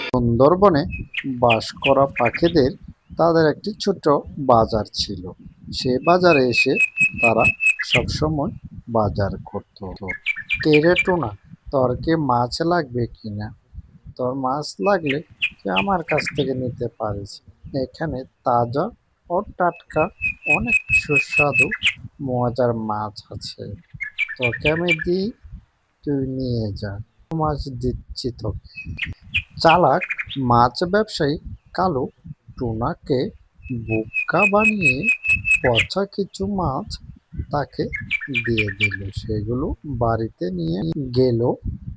সুন্দরবনে বাস করা পাখিদের তাদের একটি ছোট্ট বাজার ছিল। সে বাজারে এসে তারা সবসময় বাজার করত। কে রে টুনা, তোর কি মাছ লাগবে কিনা? তোর মাছ লাগলে তুই আমার কাছ থেকে নিতে পারিস। এখানে তাজা ও টাটকা অনেক সুস্বাদু মজার মাছ আছে। তোকে আমি দিই, তুই নিয়ে যা। মাছ দিচ্ছি তোকে। চালাক মাছ ব্যবসায়ী কালু টুনাকে বোকা বানিয়ে পচা কিছু মাছ তাকে দিয়ে দিল। সেগুলো বাড়িতে নিয়ে গেল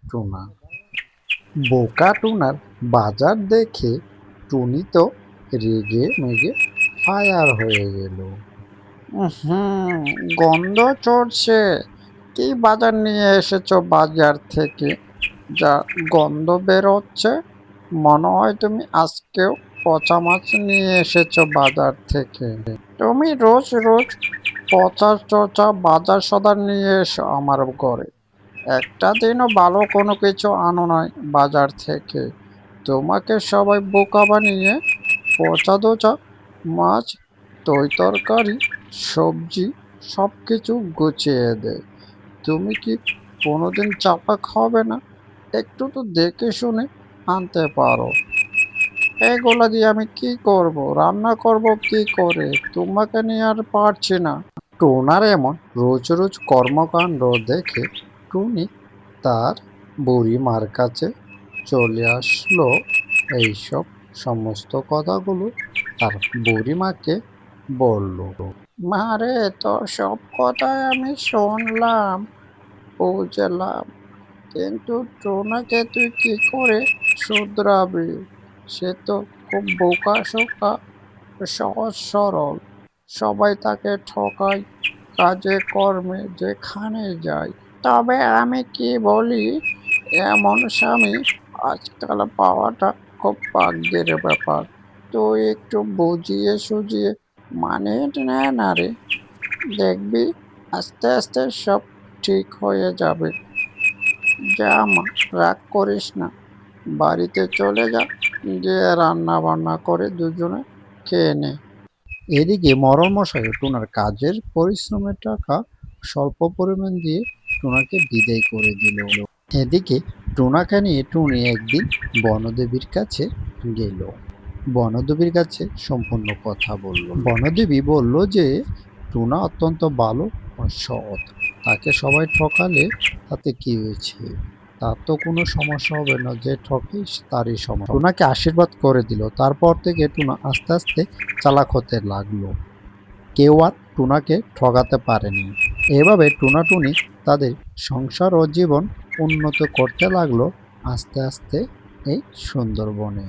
টুনা। বোকা টুনার বাজার দেখে টুনি তো রেগে মেগে ফায়ার হয়ে গেল। হুম, গন্ধ চড়ছে। কি বাজার নিয়ে এসেছো বাজার থেকে? যা গন্ধ বেরোচ্ছে, মনে হয় তুমি আজকেও পচা মাছ নিয়ে এসেছো বাজার থেকে। তুমি রোজ রোজ পচা চচা বাজার সদার নিয়ে এসো আমার ঘরে। একটা দিনও ভালো কোনো কিছু আনো নাই বাজার থেকে। তোমাকে সবাই বোকা বানিয়ে পচা দোচা মাছ, তরকারি, সবজি সব কিছু গুছিয়ে দেয়। তুমি কি কোনোদিন চাপা খাবে না? একটু তো দেখে শুনে আনতে পারো। এগুলা দিয়ে আমি কি করব? রান্না করব কি করে? তোমাকে নিয়ে আর পারছি না। টোনার এমন রোজ রোজ কর্মকাণ্ড দেখে টুনি তার বুড়িমার কাছে চলে আসলো। এইসব সমস্ত কথাগুলো তার বুড়িমাকে বলল। মারে, তোর সব কথাই আমি শুনলাম, বুঝলাম, কিন্তু টোনাকে তুই কি করে শুধরাবি? সে তো খুব বোকাশোকা, সহজ সরল। সবাই তাকে ঠকায় কাজে কর্মে যেখানে যায়। তবে আমি কি বলি, এমন স্বামী আজকাল পাওয়াটা খুব ভাগ্যের ব্যাপার। তুই একটু বুঝিয়ে সুঝিয়ে মানিয়ে নে না রে। দেখবি আস্তে আস্তে সব ঠিক হয়ে যাবে। যা মা, রাগ করিস না, বাড়িতে চলে যা, গিয়ে রান্না বান্না করে দুজনে খেয়ে নে। এদিকে মরণ মশাই টুনার কাজের পরিশ্রমের টাকা স্বল্প পরিমাণ দিয়ে টুনাকে বিদায় করে দিল। এদিকে টুনাকে নিয়ে টুনি একদিন বনদেবীর কাছে গেল। বনদেবীর কাছে সম্পূর্ণ কথা বলল। বনদেবী বলল যে টুনা অত্যন্ত ভালো ও সৎ। তাকে সবাই ঠকালে তাতে কি হয়েছে? তার তো কোনো সমস্যা হবে না, যে ঠকে তারই সমস্যা। টুনাকে আশীর্বাদ করে দিল। তারপর থেকে টুনা আস্তে আস্তে চালাক হতে লাগলো। কেউ আর টুনাকে ঠকাতে পারেনি। এভাবে টুনা টুনি তাদের সংসার ও জীবন উন্নত করতে লাগলো আস্তে আস্তে এই সুন্দরবনে।